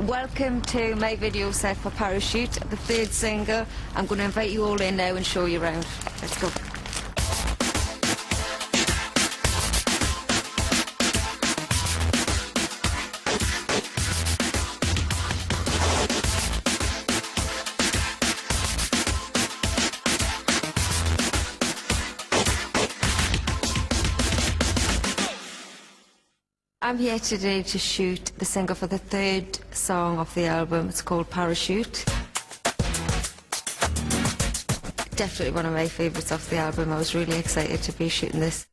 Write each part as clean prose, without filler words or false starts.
Welcome to my video set for Parachute, the third single. I'm going to invite you all in now and show you around. Let's go. I'm here today to shoot the single for the third song of the album. It's called Parachute. Definitely one of my favourites off the album. I was really excited to be shooting this.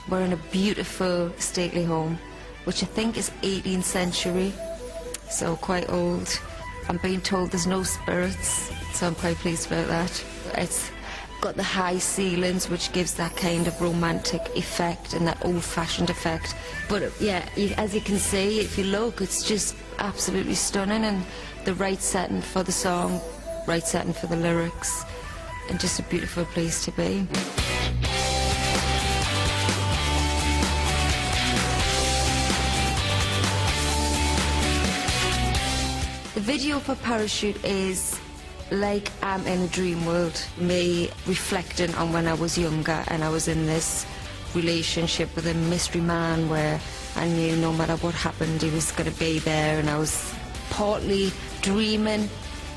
We're in a beautiful stately home, which I think is 18th century, so quite old. I'm being told there's no spirits, so I'm quite pleased about that. It's got the high ceilings, which gives that kind of romantic effect and that old-fashioned effect. But yeah, as you can see, if you look, it's just absolutely stunning, and the right setting for the song, right setting for the lyrics, and just a beautiful place to be. The video for Parachute is like I'm in a dream world, me reflecting on when I was younger and I was in this relationship with a mystery man where I knew no matter what happened he was going to be there, and I was partly dreaming,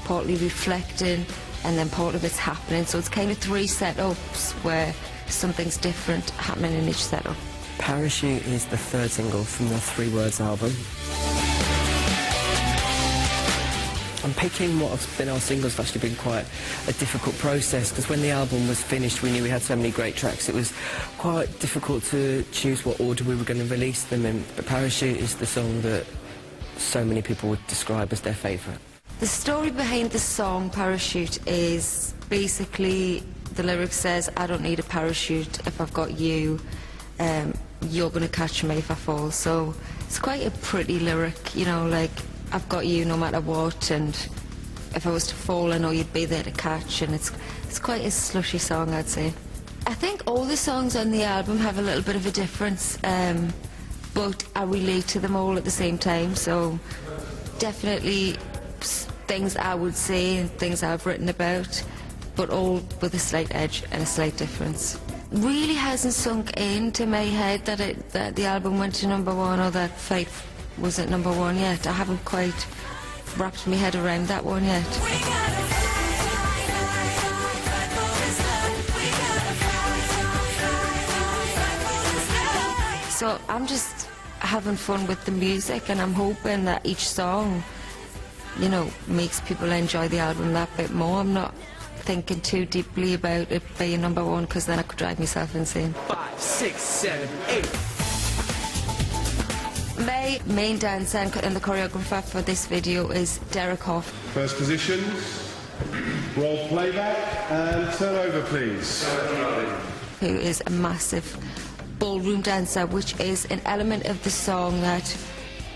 partly reflecting, and then part of it's happening. So it's kind of three setups where something's different happening in each setup. Parachute is the third single from the Three Words album. And picking what have been our singles has actually been quite a difficult process, because when the album was finished we knew we had so many great tracks. It was quite difficult to choose what order we were going to release them in, but Parachute is the song that so many people would describe as their favourite. The story behind the song Parachute is basically, the lyric says, I don't need a parachute if I've got you, you're going to catch me if I fall. So it's quite a pretty lyric, you know, like, I've got you no matter what, and if I was to fall I know you'd be there to catch, and it's quite a slushy song, I'd say. I think all the songs on the album have a little bit of a difference, but I relate to them all at the same time, so definitely things I would say and things I've written about, but all with a slight edge and a slight difference. Really hasn't sunk into my head that the album went to #1 or that Fight was at #1 yet. I haven't quite wrapped my head around that one yet. So I'm just having fun with the music, and I'm hoping that each song, you know, makes people enjoy the album that bit more. I'm not thinking too deeply about it being #1, because then I could drive myself insane. 5, 6, 7, 8. My main dancer and the choreographer for this video is Derek Hoff. First positions, roll playback, and turn over please. Who is a massive ballroom dancer, which is an element of the song that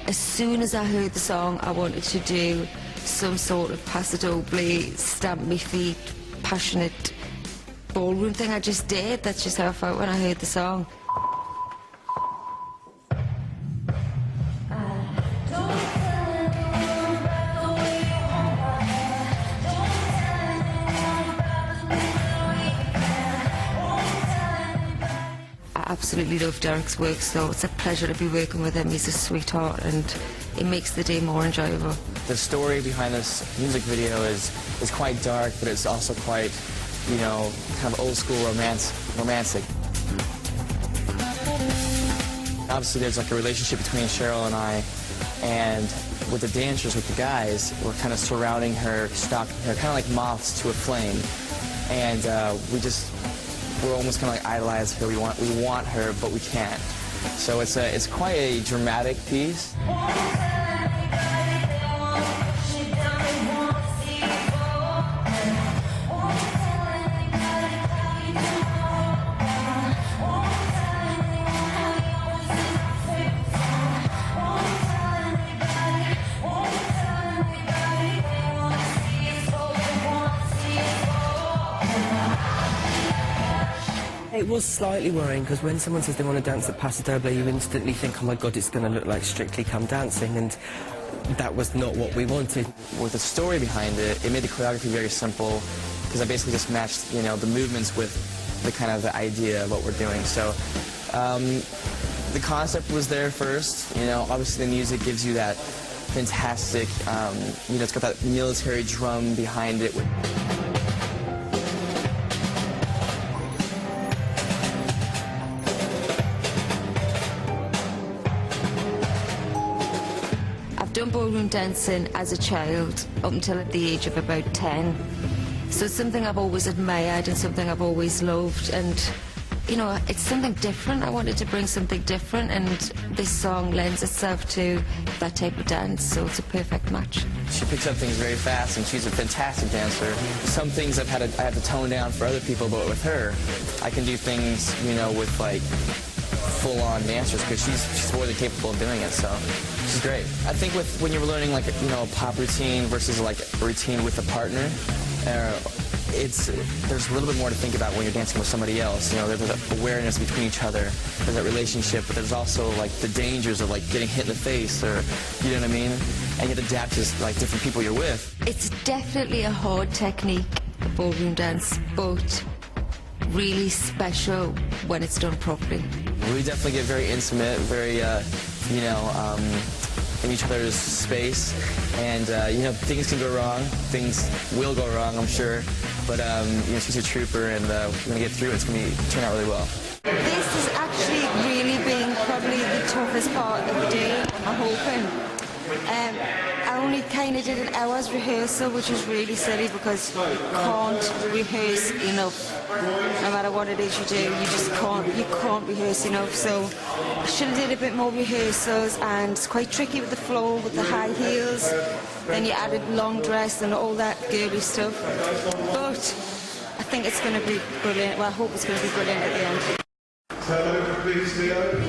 as soon as I heard the song I wanted to do some sort of paso doble, stamp me feet, passionate ballroom thing. I just did. That's just how I felt when I heard the song. I absolutely love Derek's work, so it's a pleasure to be working with him. He's a sweetheart and it makes the day more enjoyable. The story behind this music video is quite dark, but it's also quite, you know, kind of old school romantic. Obviously there's like a relationship between Cheryl and I, and with the dancers, with the guys, we're kind of surrounding her, stalking her, kind of like moths to a flame, and we're almost kind of like idolize her. We want her, but we can't. So it's quite a dramatic piece. It was slightly worrying, because when someone says they want to dance at Paso Doble, you instantly think, oh my God, it's going to look like Strictly Come Dancing, and that was not what we wanted. With the story behind it, it made the choreography very simple, because I basically just matched, you know, the movements with the kind of the idea of what we're doing. So the concept was there first. You know, obviously the music gives you that fantastic, you know, it's got that military drum behind it. I've done ballroom dancing as a child up until at the age of about 10. So it's something I've always admired and something I've always loved, and you know, it's something different. I wanted to bring something different, and this song lends itself to that type of dance, so it's a perfect match. She picks up things very fast, and she's a fantastic dancer. Some things I have to tone down for other people, but with her, I can do things, you know, with like full-on dancers, because she's more than capable of doing it, so she's great. I think when you're learning like, you know, a pop routine versus like a routine with a partner, there's a little bit more to think about when you're dancing with somebody else. You know, there's that awareness between each other, there's that relationship, but there's also like the dangers of like getting hit in the face, or you know what I mean? And you have to adapt to like different people you're with. It's definitely a hard technique, ballroom dance, but really special when it's done properly. We definitely get very intimate, very, you know, in each other's space, and you know, things can go wrong, things will go wrong, I'm sure, but you know, she's a trooper, and we're gonna get through it. It's gonna turn out really well. This has actually really been probably the toughest part of the day, I'm hoping. I only kind of did an hour's rehearsal, which is really silly because you can't rehearse enough. No matter what it is you do, you just can't rehearse enough. So I should have did a bit more rehearsals, and it's quite tricky with the floor, with the high heels. Then you added long dress and all that girly stuff. But I think it's going to be brilliant. Well, I hope it's going to be brilliant at the end. Turn over, please, Leo.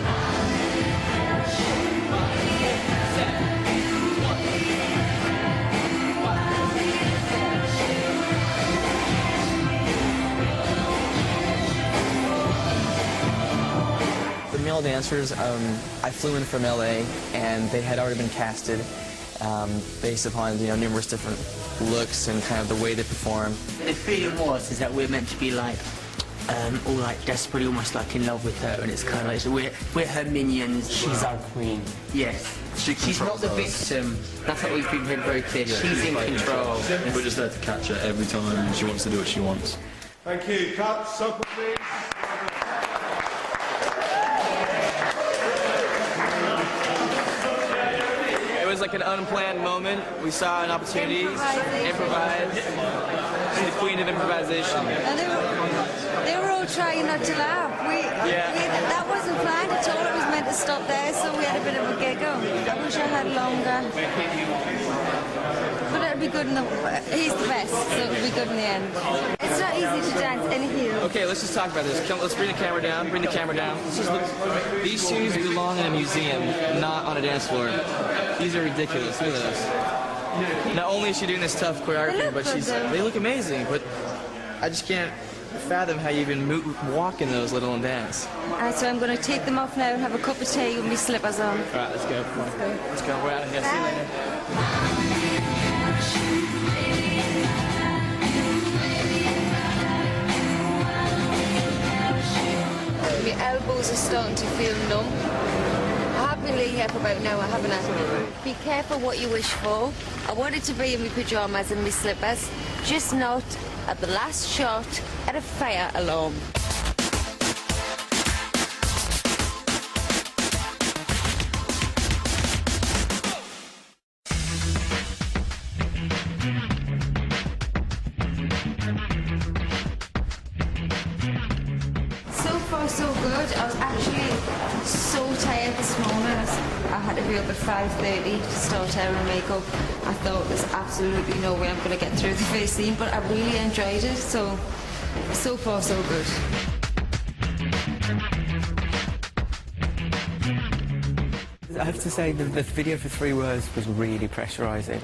The male dancers, I flew in from LA, and they had already been casted based upon, you know, numerous different looks and kind of the way they perform. The feeling is that we're meant to be like all like desperately, almost like in love with her, and it's kind of like, so we're her minions. She's our queen. Yes. She's not the victim. That's what we've been very clear. Yeah, she's in control. We're just there to catch her every time she wants to do what she wants. Thank you. Cut. Supper, please. It was like an unplanned moment. We saw an opportunity, improvise. She's the queen of improvisation. And they were all trying not to laugh. That wasn't planned at all. It was meant to stop there, so we had a bit of a giggle. I wish I had longer. But it'll be good in the... He's the best, so it'll be good in the end. It's not easy to dance in heels. Okay, let's just talk about this. Let's bring the camera down. Bring the camera down. Let's just look. These shoes belong in a museum, not on a dance floor. These are ridiculous. Look at this. Not only is she doing this tough choreography, but they look amazing. But I just can't fathom how you even walk in those, let alone dance. Alright, so I'm going to take them off now and have a cup of tea with my slippers on. Alright, let's go. Come on. Let's go. We're out of here. See you later. My elbows are starting to feel numb. I have been laying here for about an hour, haven't I? Be careful what you wish for. I wanted to be in my pyjamas and my slippers, just not at the last shot at a fire alarm. So far, so good. I was actually so tired this morning. I had to be up at 5:30 to start hair and makeup. I thought there's absolutely no way I'm going to get through the first scene, but I really enjoyed it. So far, so good. I have to say, the video for 3 words was really pressurising.